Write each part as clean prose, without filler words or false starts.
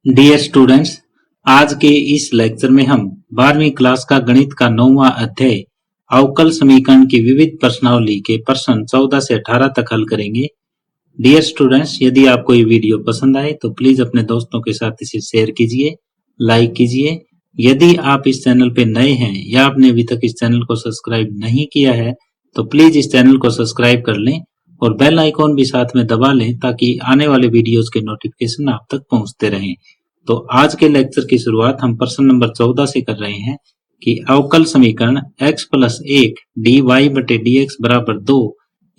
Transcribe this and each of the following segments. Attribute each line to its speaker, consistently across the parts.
Speaker 1: Dear students, आज के इस लेक्चर में हम 12वीं क्लास का गणित का 9वां अध्याय अवकल समीकरण की विविध प्रश्नावली के प्रश्न 14 से 18 तक हल करेंगे। डियर स्टूडेंट्स, यदि आपको ये वीडियो पसंद आए तो प्लीज अपने दोस्तों के साथ इसे शेयर कीजिए, लाइक कीजिए। यदि आप इस चैनल पे नए हैं या आपने अभी तक इस चैनल को सब्सक्राइब नहीं किया है तो प्लीज इस चैनल को सब्सक्राइब कर लें और बेल आइकॉन भी साथ में दबा लें ताकि आने वाले वीडियोस के नोटिफिकेशन आप तक पहुंचते रहें। तो आज के लेक्चर की शुरुआत हम प्रश्न नंबर 14 से कर रहे हैं कि अवकल समीकरण x प्लस 1 dy बटे dx बराबर 2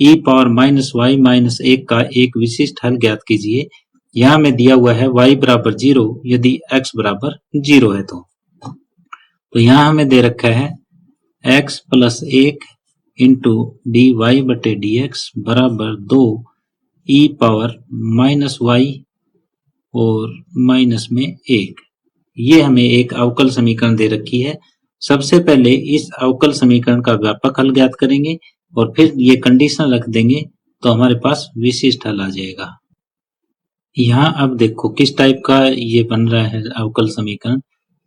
Speaker 1: e power minus y minus 1 का एक विशिष्ट हल ज्ञात कीजिए। यहाँ में दिया हुआ है y बराबर 0 यदि x बराबर 0 है तो यहाँ हमें दे रखा है x plus 1 into d y बटे डी एक्स बराबर 2 e पावर माइनस y और माइनस में 1। ये हमें एक अवकल समीकरण दे रखी है। सबसे पहले इस अवकल समीकरण का व्यापक हल ज्ञात करेंगे और फिर ये कंडीशन रख देंगे तो हमारे पास विशिष्ट हल आ जाएगा। यहाँ अब देखो किस टाइप का ये बन रहा है अवकल समीकरण।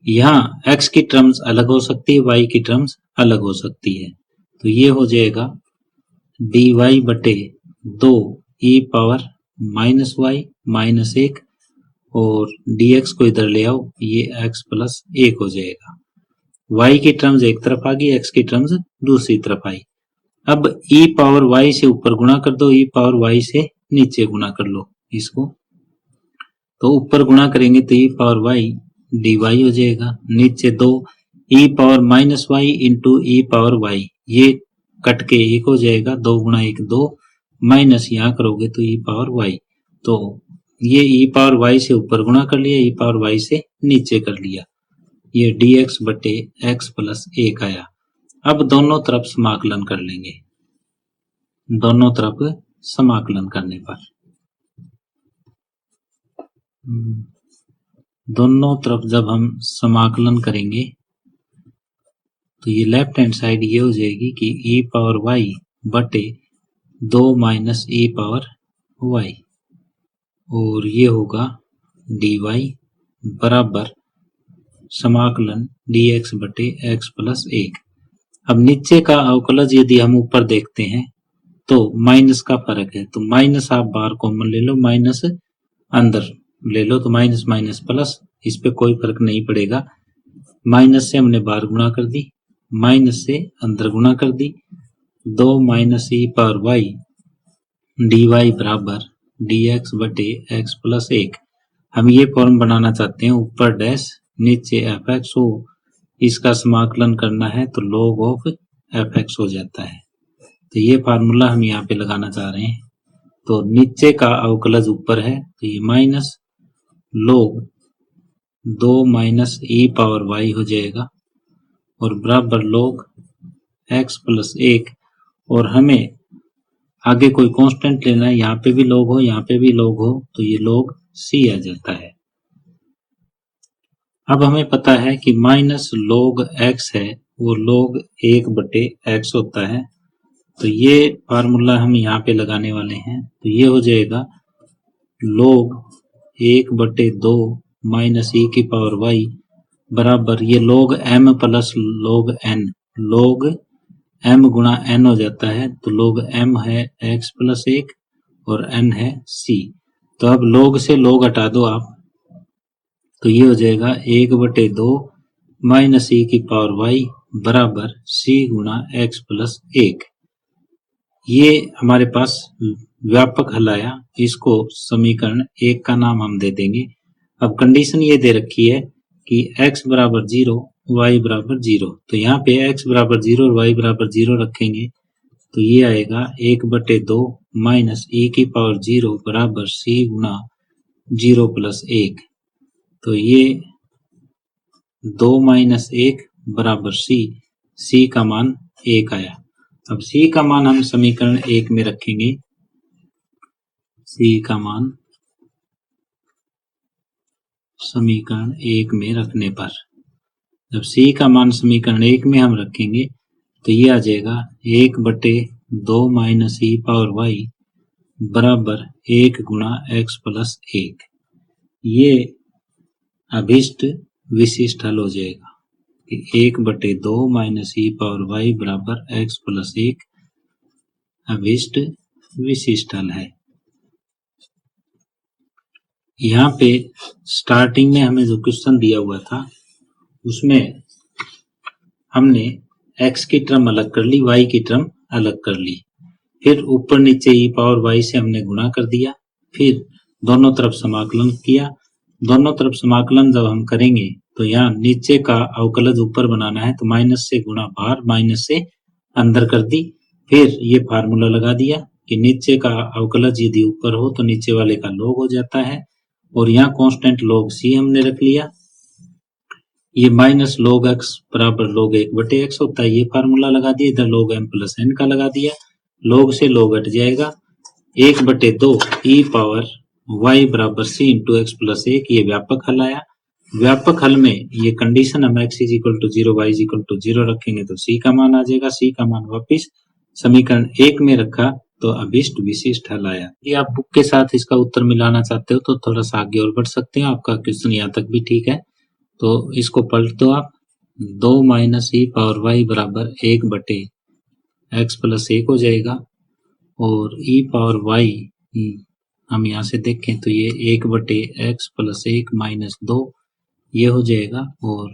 Speaker 1: यहाँ x की टर्म्स अलग हो सकती है, y की टर्म्स अलग हो सकती है। तो ये हो जाएगा dy बटे 2 e power minus y minus 1 और dx को इधर ले आओ, ये x प्लस 1 हो जाएगा। y की टर्म्स एक तरफ आ गई, x की टर्म्स दूसरी तरफ आई। अब e पावर y से ऊपर गुणा कर दो, e पावर y से नीचे गुणा कर लो इसको। तो ऊपर गुणा करेंगे तो e पावर y dy हो जाएगा, नीचे 2 e power minus y into e power y, ये कट के 1 हो जाएगा, 2 गुणा 1 2 माइनस यहाँ करोगे तो e पावर y। तो ये e पावर y से ऊपर गुणा कर लिया, e पावर y से नीचे कर लिया, ये dx बटे x प्लस 1 आया। अब दोनों तरफ समाकलन कर लेंगे। दोनों तरफ समाकलन करने पर दोनों तरफ जब हम समाकलन करेंगे तो ये लेफ्ट हैंड साइड ये हो जाएगी कि e पावर y बटे 2 माइनस e पावर y और ये होगा dy बराबर समाकलन dx बटे x प्लस 1। अब नीचे का अवकलज यदि हम ऊपर देखते हैं तो माइनस का फर्क है, तो माइनस आप बाहर कॉमन ले लो, माइनस अंदर ले लो तो माइनस माइनस प्लस, इस पे कोई फर्क नहीं पड़ेगा। माइनस से हमने बाहर गुणा कर दी, माइनस से अंदर गुणा कर दी, 2 minus e power y dy बराबर dx बटे x प्लस 1। हम ये फॉर्म बनाना चाहते हैं, ऊपर डैश नीचे fx हो, इसका समाकलन करना है तो log ऑफ fx हो जाता है। तो ये फार्मूला हम यहाँ पे लगाना चाह रहे हैं। तो नीचे का अवकलज ऊपर है तो ये minus log 2 minus e power y हो जाएगा और बराबर log x प्लस 1, और हमें आगे कोई कांस्टेंट लेना है, यहाँ पे भी log हो यहाँ पे भी log हो तो ये log c आ जाता है। अब हमें पता है कि माइनस log x है वो log 1 बटे x होता है, तो ये फार्मूला हम यहाँ पे लगाने वाले हैं। तो ये हो जाएगा log 1 बटे 2 माइनस e की पावर y बराबर ये log m plus log n, log m गुणा n हो जाता है, तो log m है x प्लस 1 और n है c। तो अब log से log हटा दो आप, तो ये हो जाएगा 1 बटे 2 माइनस e की पावर y बराबर c गुणा x प्लस 1। ये हमारे पास व्यापक हल आया, इसको समीकरण 1 का नाम हम दे देंगे। अब कंडीशन ये दे रखी है कि x बराबर 0 y बराबर 0, तो यहाँ पे x बराबर 0 और y बराबर 0 रखेंगे तो ये आएगा 1 बटे 2 माइनस e की पावर 0 बराबर c गुणा 0 प्लस 1। तो ये 2 माइनस 1 बराबर c का मान 1 आया। अब c का मान हम समीकरण 1 में रखेंगे। c का मान समीकरण 1 में रखने पर, जब c का मान समीकरण 1 में हम रखेंगे तो ये आ जाएगा 1 बटे 2 माइनस e पावर y बराबर 1 गुणा x प्लस 1। ये अभिष्ट विशिष्ट हल हो जाएगा कि 1/2 माइनस ई पावर वाई बराबर एक्स प्लस 1 अभिष्ट विशिष्ट हल है। यहाँ पे स्टार्टिंग में हमें जो क्वेश्चन दिया हुआ था उसमें हमने x की टर्म अलग कर ली, y की टर्म अलग कर ली, फिर ऊपर नीचे e पावर y से हमने गुणा कर दिया, फिर दोनों तरफ समाकलन किया। दोनों तरफ समाकलन जब हम करेंगे तो यहाँ नीचे का अवकलज ऊपर बनाना है तो माइनस से गुणा बाहर, माइनस से अंदर कर दी। फिर ये फार्मूला लगा दिया कि नीचे का अवकलज यदि ऊपर हो तो नीचे वाले का log हो जाता है, और यहाँ कांस्टेंट log c हमने रख लिया। ये माइनस log x बराबर log 1/x होता है, ये फार्मूला लगा दिया। इधर log m प्लस n का लगा दिया, log से log हट जाएगा। 1/2 e पावर y बराबर c इंटू एक्स प्लस 1, ये व्यापक हल आया। व्यापक हल में ये कंडीशन हम x is equal to 0 y is equal to 0 रखेंगे तो c का मान आ जाएगा। c का मान वापिस समीकरण 1 में रखा तो अभिष्ट विशिष्ट हल आया। ये आप बुक के साथ इसका उत्तर मिलाना चाहते हो तो थोड़ा सा आगे और बढ़ सकते हैं, आपका क्वेश्चन यहाँ तक भी ठीक है। तो इसको पलट दो आप, 2 माइनस ई पावर वाई बराबर 1/x प्लस 1 हो जाएगा, और ई पावर वाई हम यहाँ से देखें तो ये 1/x प्लस 1 माइनस 2 ये हो जाएगा, और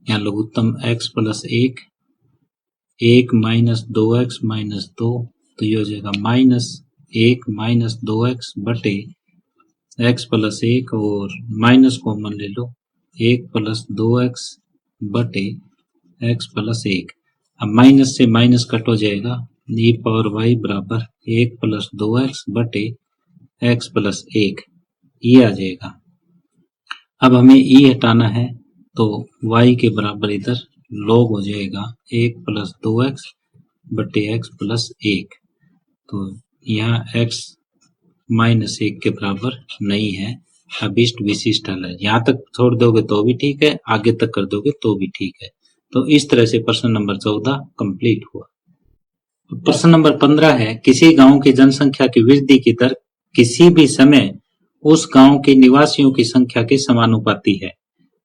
Speaker 1: यहाँ लघुत्तम x plus 1 1 minus 2x minus 2 तो ये हो जाएगा माइनस 1 माइनस 2x बटे x प्लस 1, और माइनस कॉमन ले लो 1 प्लस 2x बटे x प्लस 1। अब माइनस से माइनस कट हो जाएगा, e पावर y बराबर 1 प्लस 2x बटे x प्लस 1 ये आ जाएगा। अब हमें e हटाना है तो y के बराबर इधर log हो जाएगा 1 प्लस 2x बटे x प्लस 1। तो यहाँ x माइनस 1 के बराबर नहीं है, अभिष्ट विशिष्ट हल है। यहाँ तक छोड़ दोगे तो भी ठीक है, आगे तक कर दोगे तो भी ठीक है। तो इस तरह से प्रश्न नंबर 14 कंप्लीट हुआ। प्रश्न नंबर 15 है, किसी गांव की जनसंख्या की वृद्धि की दर किसी भी समय उस गांव के निवासियों की संख्या के समानुपाती है।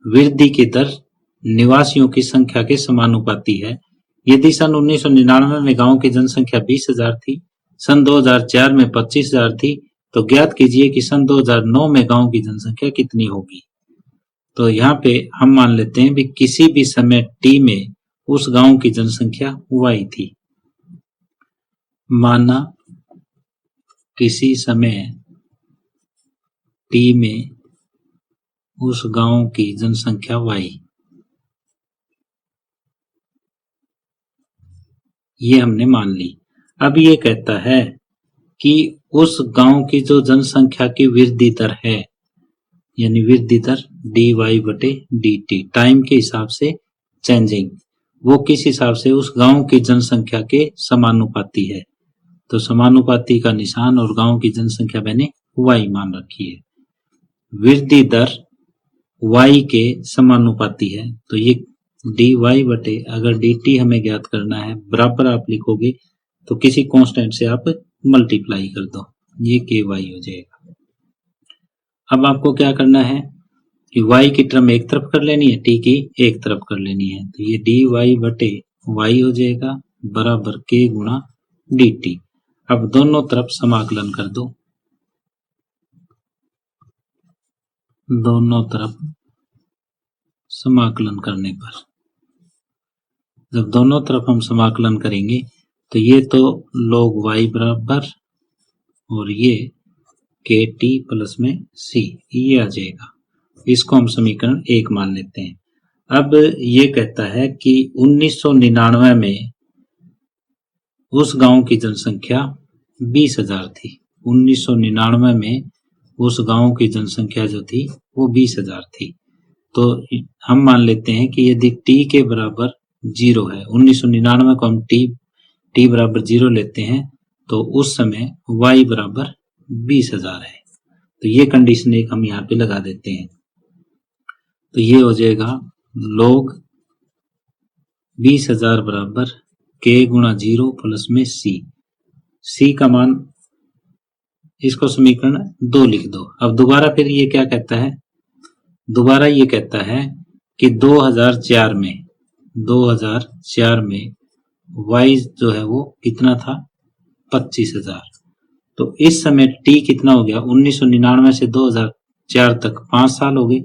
Speaker 1: वृद्धि की दर निवासियों की संख्या के समानुपाती है। यदि सन 1999 में गांव की जनसंख्या 20,000 थी, सन 2004 में 25,000 थी, तो ज्ञात कीजिए कि सन 2009 में गांव की जनसंख्या कितनी होगी। तो यहाँ पे हम मान लेते हैं भी किसी भी समय t में उस गांव की जनसंख्या y थी। माना किसी समय t में उस गांव की जनसंख्या y, ये हमने मान ली। अब ये कहता है कि उस गांव की जो जनसंख्या की वृद्धि दर है, यानी वृद्धि दर dy/dt टाइम के हिसाब से चेंजिंग, वो किस हिसाब से उस गांव की जनसंख्या के समानुपाती है। तो समानुपाती का निशान और गांव की जनसंख्या मैंने y मान रखी है। वृद्धि दर y के समानुपाती है तो ये dy बटे अगर dt हमें ज्ञात करना है, बराबर आप लिखोगे तो किसी कांस्टेंट से आप मल्टीप्लाई कर दो, ये ky हो जाएगा। अब आपको क्या करना है कि y की टर्म एक तरफ कर लेनी है, t की एक तरफ कर लेनी है, तो ये dy बटे y हो जाएगा बराबर k गुणा dt। अब दोनों तरफ समाकलन कर दो, दोनों तरफ समाकलन करने पर जब दोनों तरफ हम समाकलन करेंगे तो ये तो log y बराबर और ये kt प्लस में c ये आ जाएगा। इसको हम समीकरण 1 मान लेते हैं। अब ये कहता है कि 1999 में उस गांव की जनसंख्या 20,000 थी। 1999 में उस गांव की जनसंख्या जो थी वो 20,000 थी। तो हम मान लेते हैं कि यदि t के बराबर 0 है, 1999 को हम t बराबर 0 लेते हैं तो उस समय y बराबर 20,000 है। तो ये कंडीशन एक हम यहाँ पे लगा देते हैं, तो ये हो जाएगा log 20,000 बराबर k गुणा 0 प्लस में c का मान, इसको समीकरण 2 लिख दो। अब दोबारा फिर ये क्या कहता है, दोबारा ये कहता है कि 2004 में y जो है वो कितना था, 25,000। तो इस समय t कितना हो गया, 1999 से 2004 तक 5 साल हो गए।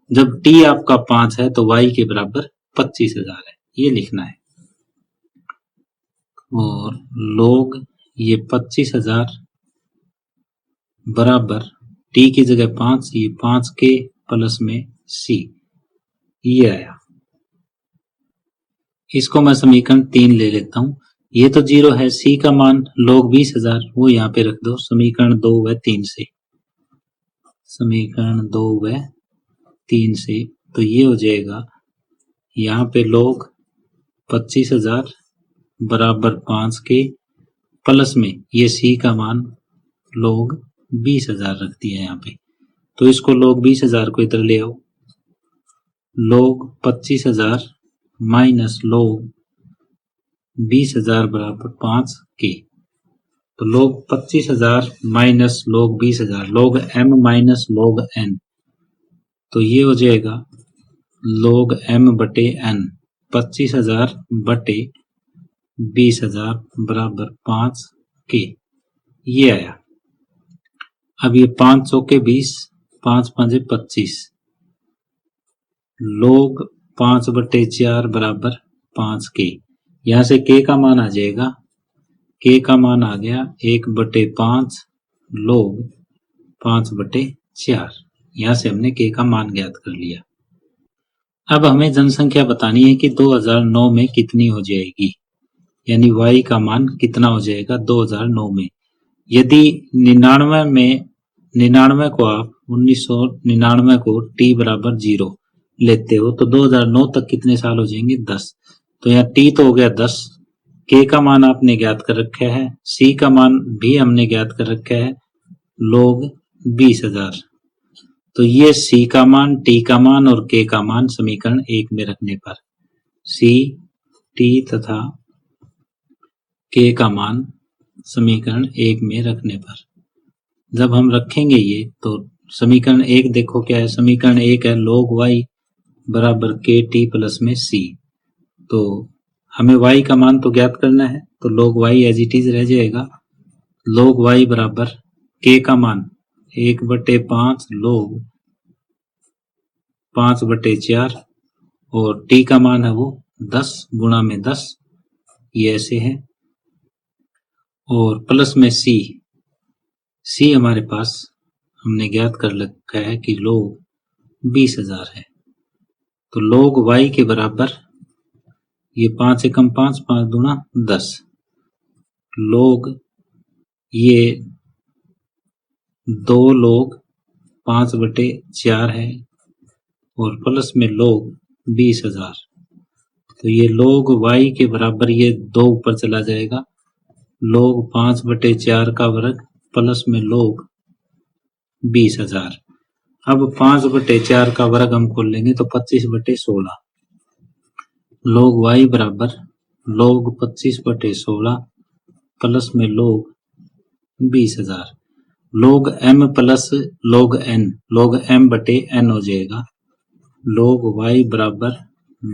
Speaker 1: जब t आपका 5 है तो y के बराबर 25,000 है, ये लिखना है। और log ये 25,000 बराबर t की जगह 5, ये 5 के प्लस में c, ये आया। इसको मैं समीकरण 3 ले लेता हूं। ये तो 0 है, c का मान log 20,000 वो यहाँ पे रख दो समीकरण 2 व 3 से। समीकरण 2 व 3 से तो ये हो जाएगा, यहाँ पे log 25,000 बराबर 5 के प्लस में ये c का मान log 20,000 रख दिया यहाँ पे। तो इसको log 20,000 को इधर ले आओ, log 25,000 माइनस log 20,000 बराबर 5 के। तो log 25,000 minus log 20,000, log m minus log n, तो ये हो जाएगा log m बटे n, 25,000 बटे 20,000 बराबर 5 के, ये आया। अब ये 5 चौके 20, 5 5 25, log 5 बटे 4 बराबर 5 के। यहाँ से k का मान आ जाएगा, k का मान आ गया 1 बटे 5 log 5 बटे 4। यहाँ से हमने k का मान ज्ञात कर लिया। अब हमें जनसंख्या बतानी है कि 2009 में कितनी हो जाएगी, यानी y का मान कितना हो जाएगा 2009 में। यदि 99 को आप 1999 को t बराबर 0 लेते हो तो 2009 तक कितने साल हो जाएंगे, 10। तो यहाँ t तो हो गया 10, k का मान आपने ज्ञात कर रखा है, c का मान भी हमने ज्ञात कर रखा है log 20,000। तो ये c का मान, t का मान और k का मान समीकरण 1 में रखने पर, c, t तथा k का मान समीकरण 1 में रखने पर जब हम रखेंगे ये, तो समीकरण 1 देखो क्या है, समीकरण 1 है log y बराबर k t प्लस में c। तो हमें y का मान तो ज्ञात करना है, तो log y as it is रह जाएगा, log y बराबर k का मान 1 बटे 5 log 5 बटे 4 और t का मान है वो 10 गुणा में 10, ये ऐसे है। और प्लस में c हमारे पास हमने ज्ञात कर रखा है कि log 20,000 है। तो log y के बराबर ये 5 एकम 5, 5 दूना 10, log ये 2 log 5 बटे 4 है और प्लस में log 20,000। तो ये log y के बराबर ये 2 ऊपर चला जाएगा, log 5 बटे 4 का वर्ग प्लस में log 20,000। अब 5 बटे 4 का वर्ग हम खोल लेंगे तो 25 बटे 16, log y बराबर log 25 बटे 16 प्लस में log 20,000। log m plus log n, log m बटे n हो जाएगा, log y बराबर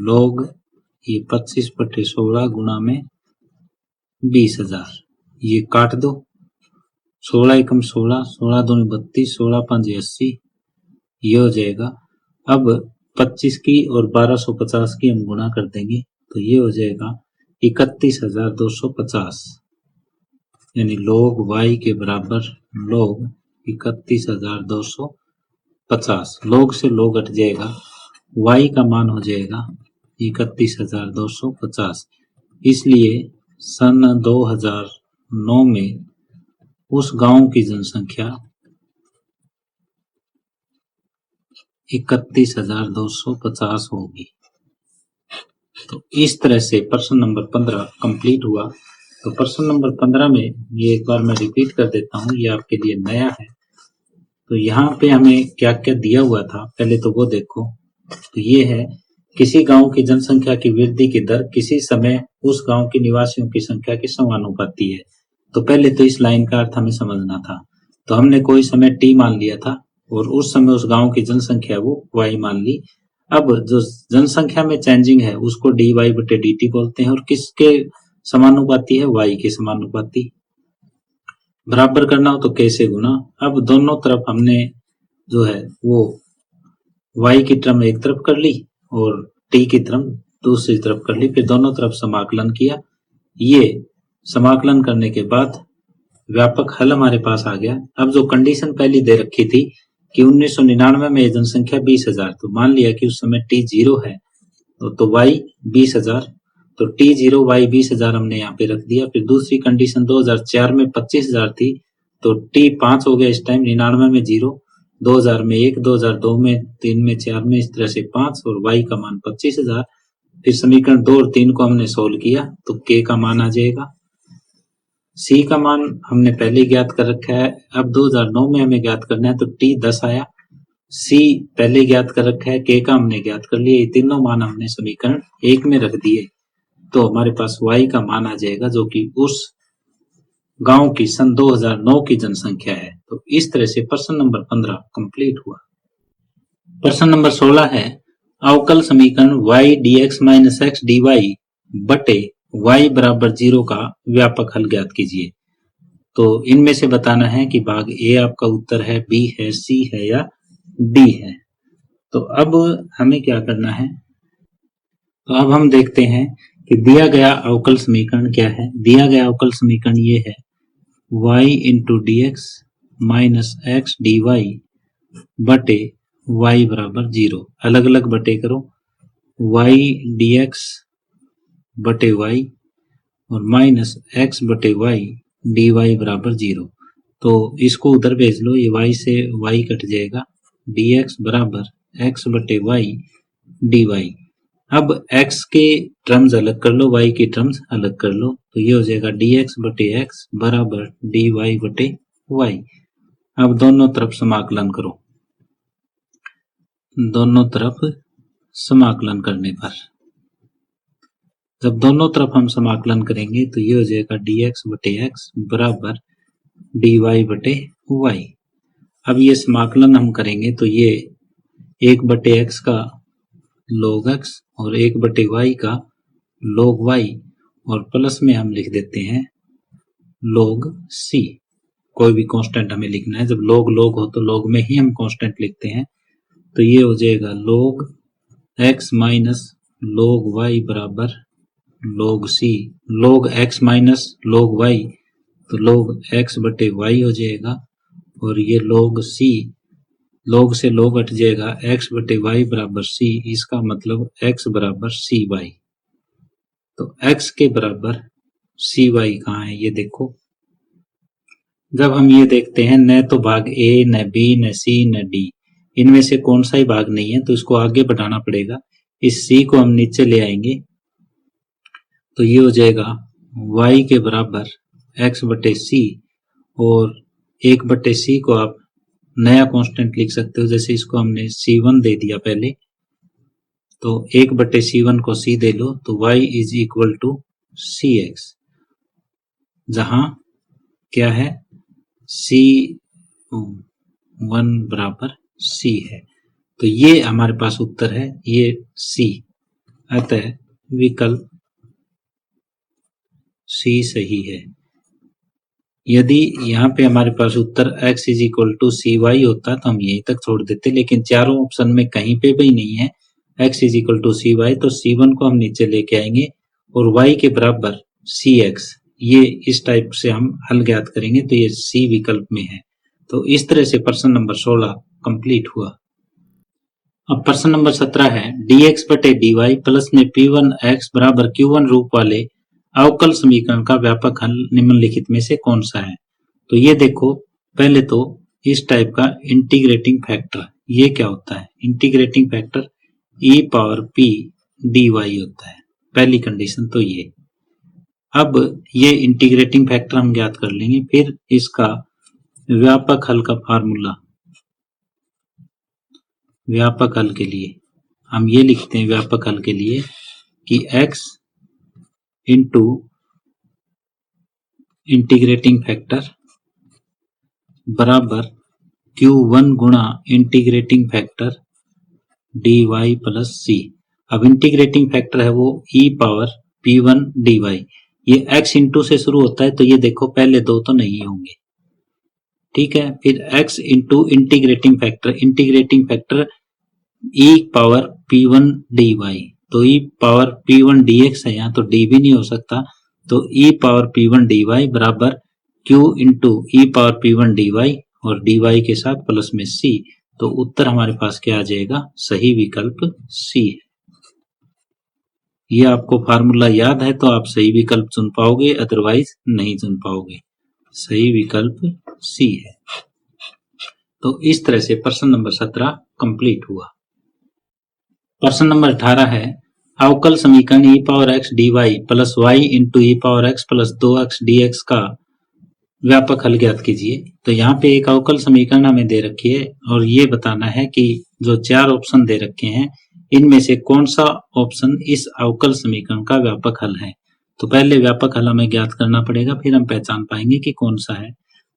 Speaker 1: log ये 25 बटे 16 गुणा में 20,000, ये काट दो, 16 एकम 16, 16 दूनी 32, 16 5 80, ये हो जाएगा। अब 25 की और 1250 की हम गुणा कर देंगे तो ये हो जाएगा 31,250, यानी log y के बराबर log 31,250। log से log हट जाएगा, y का मान हो जाएगा 31,250। इसलिए सन 2009 में उस गांव की जनसंख्या 31,250 होगी। तो इस तरह से प्रश्न नंबर 15 कंप्लीट हुआ। तो प्रश्न नंबर 15 में ये एक बार मैं रिपीट कर देता हूँ, ये आपके लिए नया है। तो यहाँ पे हमें क्या क्या दिया हुआ था पहले तो वो देखो। तो ये है, किसी गांव की जनसंख्या की वृद्धि की दर किसी समय उस गांव के निवासियों की संख्या के समानुपाती है। तो पहले तो इस लाइन का अर्थ हमें समझना था। तो हमने कोई समय t मान लिया था, और उस समय उस गांव की जनसंख्या वो y मान ली। अब जो जनसंख्या में चेंजिंग है उसको dy/dt बोलते हैं और किसके समानुपाती है? y के समानुपाती। बराबर करना हो तो k से गुना। अब दोनों तरफ हमने जो है वो y की टर्म एक तरफ कर ली और t की टर्म दूसरी तरफ कर ली, फिर दोनों तरफ समाकलन किया। ये समाकलन करने के बाद व्यापक हल हमारे पास आ गया। अब जो कंडीशन पहली दे रखी थी कि 1999 में जनसंख्या 20,000, तो मान लिया कि उस समय t 0 है तो y 20,000, तो t 0 y 20,000 हमने यहाँ पे रख दिया। फिर दूसरी कंडीशन 2004 में 25,000 थी, तो t 5 हो गया इस टाइम, 99 में 0, 2000 में 1, 2002 में 3 में 4 में, इस तरह से 5 और y का मान 25,000। फिर समीकरण 2 और 3 को हमने सोल्व किया तो k का मान आ जाएगा। c का मान हमने पहले ज्ञात कर रखा है, अब 2009 में हमें ज्ञात करना है तो t 10 आया। c पहले ज्ञात कर रखा है, k का हमने ज्ञात कर लिया। ये तीनों मान हमने समीकरण 1 में रख दिए तो हमारे पास y का मान आ जाएगा जो कि उस गांव की सन 2009 की जनसंख्या है। तो इस तरह से प्रश्न नंबर 15 कंप्लीट हुआ। प्रश्न नंबर 16 है अवकल समीकरण y dx minus x dy बटे y बराबर 0 का व्यापक हल ज्ञात कीजिए। तो इनमें से बताना है कि भाग ए आपका उत्तर है, बी है, सी है या डी है। तो अब हमें क्या करना है, तो अब हम देखते हैं कि दिया गया अवकल समीकरण क्या है। दिया गया अवकल समीकरण ये है y into d x minus x d y बटे y बराबर 0। अलग अलग बटे करो, y dx बटे y और माइनस x बटे y dy बराबर 0। तो इसको उधर भेज लो, ये y से y कट जाएगा, dx बराबर x बटे y dy। अब x के टर्म्स अलग कर लो, y की टर्म्स अलग कर लो, तो ये हो जाएगा dx बटे x बराबर dy बटे y। अब दोनों तरफ समाकलन करो, दोनों तरफ समाकलन करने पर जब दोनों तरफ हम समाकलन करेंगे तो ये हो जाएगा dx बटे x बराबर dy बटे y। अब ये समाकलन हम करेंगे तो ये 1 बटे x का log x और 1 बटे y का log y और प्लस में हम लिख देते हैं log c। कोई भी कांस्टेंट हमें लिखना है, जब log log हो तो log में ही हम कांस्टेंट लिखते हैं। तो ये हो जाएगा log x minus log y बराबर log c। log x minus log y तो log x बटे y हो जाएगा और ये log c, log से log हट जाएगा, x बटे y बराबर c। इसका मतलब x बराबर cy। तो x के बराबर cy कहाँ है ये देखो। जब हम ये देखते हैं न तो भाग a, न b, न c, न d, इनमें से कौन सा ही भाग नहीं है, तो इसको आगे बढ़ाना पड़ेगा। इस c को हम नीचे ले आएंगे तो ये हो जाएगा y के बराबर x बटे c और 1 बटे c को आप नया कांस्टेंट लिख सकते हो, जैसे इसको हमने c1 दे दिया पहले, तो 1 बटे c1 को c दे लो तो y is equal to cx, जहां क्या है c1 बराबर c है। तो ये हमारे पास उत्तर है, ये c, अतः विकल्प c सही है। यदि यहाँ पे हमारे पास उत्तर x is equal to cy होता तो हम यहीं तक छोड़ देते, लेकिन चारों ऑप्शन में कहीं पे भी नहीं है x is equal to cy, तो c1 को हम नीचे लेके आएंगे और y के बराबर cx, ये इस टाइप से हम हल ज्ञात करेंगे तो ये c विकल्प में है। तो इस तरह से प्रश्न नंबर 16 कंप्लीट हुआ। अब प्रश्न नंबर 17 है dx बटे dy प्लस में p1x बराबर q1 रूप वाले अवकल समीकरण का व्यापक हल निम्नलिखित में से कौन सा है। तो ये देखो, पहले तो इस टाइप का इंटीग्रेटिंग फैक्टर, ये क्या होता है, integrating factor e power p dy होता है, पहली कंडीशन तो ये। अब ये इंटीग्रेटिंग फैक्टर हम ज्ञात कर लेंगे, फिर इसका व्यापक हल का फार्मूला, व्यापक हल के लिए हम ये लिखते हैं, व्यापक हल के लिए कि x इंटू इंटीग्रेटिंग फैक्टर बराबर Q1 गुणा इंटीग्रेटिंग फैक्टर dy प्लस सी। अब इंटीग्रेटिंग फैक्टर है वो e पावर P1 dy। ये x इंटू से शुरू होता है तो ये देखो पहले दो तो नहीं होंगे, ठीक है। फिर x into integrating factor e power P1 dy, तो e पावर P1 dx है यहाँ, तो d भी नहीं हो सकता, तो e पावर P1 dy बराबर q into e power P1 dy और dy के साथ प्लस में c। तो उत्तर हमारे पास क्या आ जाएगा, सही विकल्प सी है। ये आपको फार्मूला याद है तो आप सही विकल्प चुन पाओगे, अदरवाइज नहीं चुन पाओगे। सही विकल्प सी है। तो इस तरह से प्रश्न नंबर 17 कंप्लीट हुआ। प्रश्न नंबर 18 है अवकल समीकरण e power x dy plus y into e power x plus 2x dx का व्यापक हल ज्ञात कीजिए। तो यहाँ पे एक अवकल समीकरण हमें दे रखी है और ये बताना है कि जो 4 ऑप्शन दे रखे हैं इनमें से कौन सा ऑप्शन इस अवकल समीकरण का व्यापक हल है। तो पहले व्यापक हल हमें ज्ञात करना पड़ेगा, फिर हम पहचान पाएंगे कि कौन सा है।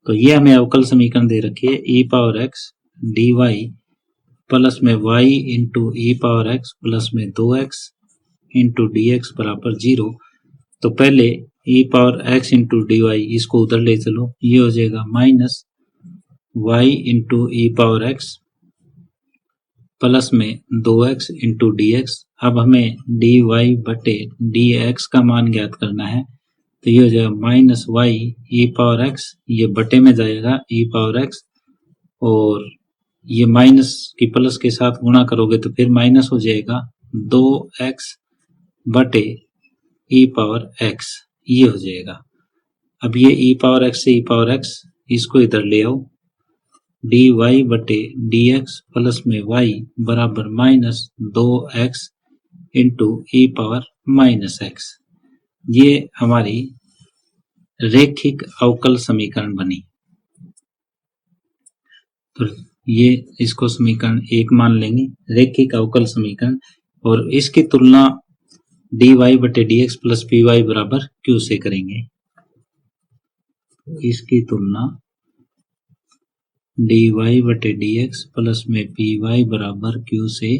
Speaker 1: तो ये हमें अवकल समीकरण दे रखी है e power x dy plus में y into e power x plus में 2x इंटू dx बराबर 0। तो पहले e power x into d y इसको उधर ले चलो, ये हो जाएगा minus y into e power x plus में 2x इंटू डी एक्स। अब हमें dy बटे dx का मान ज्ञात करना है, तो ये हो जाएगा माइनस y ई पावर x, ये बटे में जाएगा e पावर x और ये माइनस की प्लस के साथ गुणा करोगे तो फिर माइनस हो जाएगा 2x बटे e पावर x, ये हो जाएगा। अब ये e पावर x से e पावर x इसको इधर ले आओ, dy बटे dx प्लस में y बराबर minus 2x into e power minus x। ये हमारी रेखिक अवकल समीकरण बनी। तो ये इसको समीकरण 1 मान लेंगे, रेखिक अवकल समीकरण, और इसकी तुलना dy बटे dx प्लस py बराबर q से करेंगे। इसकी तुलना dy बटे dx प्लस में py बराबर q से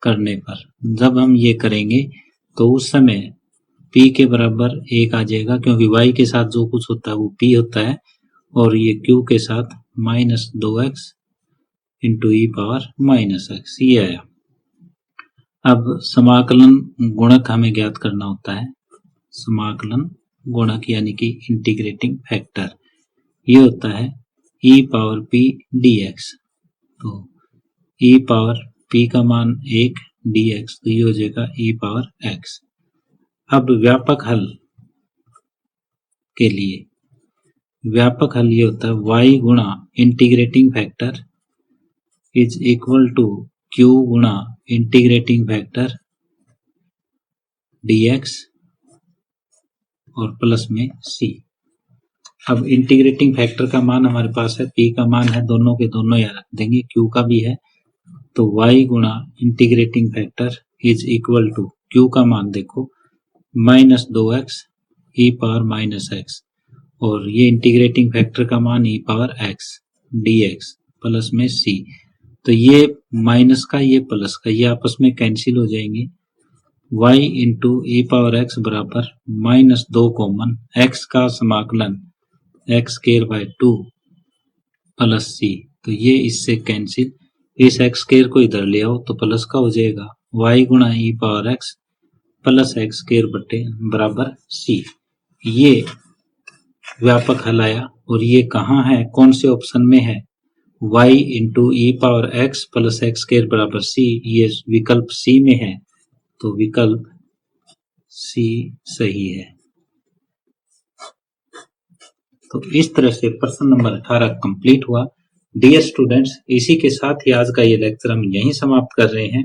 Speaker 1: करने पर जब हम ये करेंगे तो उस समय p के बराबर 1 आ जाएगा, क्योंकि y के साथ जो कुछ होता है वो p होता है, और ये q के साथ minus 2x into e power minus x, ये आया। अब समाकलन गुणक हमें ज्ञात करना होता है। समाकलन गुणक यानी कि इंटीग्रेटिंग फैक्टर, ये होता है e पावर p dx। तो e पावर p का मान 1 dx, तो ये हो जाएगा e पावर x। अब व्यापक हल के लिए व्यापक हल ये होता है y गुणा integrating factor is equal to q गुणा इंटीग्रेटिंग फैक्टर dx और प्लस में c। अब इंटीग्रेटिंग फैक्टर का मान हमारे पास है, p का मान है, दोनों के दोनों यहाँ रख देंगे, q का भी है, तो y गुणा integrating factor is equal to q का मान देखो minus 2x e power minus x, और ये इंटीग्रेटिंग फैक्टर का मान e power x dx plus में c। तो ये माइनस का ये प्लस का ये आपस में कैंसिल हो जाएंगे। y into e power x बराबर माइनस 2 कॉमन, x का समाकलन x square by 2 plus c, तो ये इससे कैंसिल, इस x स्क्वायर को इधर ले आओ तो प्लस का हो जाएगा y गुणा e power x plus x square बटे बराबर c। ये व्यापक हल आया, और ये कहाँ है, कौन से ऑप्शन में है, y into e power x plus x square बराबर c, ये विकल्प c में है, तो विकल्प c सही है। तो इस तरह से प्रश्न नंबर 18 कंप्लीट हुआ। डियर स्टूडेंट्स, इसी के साथ ही आज का ये लेक्चर हम यहीं समाप्त कर रहे हैं।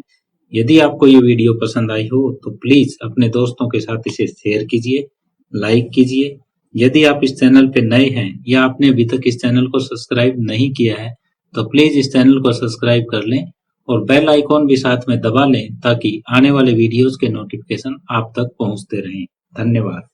Speaker 1: यदि आपको ये वीडियो पसंद आई हो तो प्लीज अपने दोस्तों के साथ इसे शेयर कीजिए, लाइक कीजिए। यदि आप इस चैनल पे नए हैं या आपने अभी तक इस चैनल को सब्सक्राइब नहीं किया है तो प्लीज इस चैनल को सब्सक्राइब कर लें और बेल आइकॉन भी साथ में दबा लें ताकि आने वाले वीडियोस के नोटिफिकेशन आप तक पहुंचते रहें। धन्यवाद।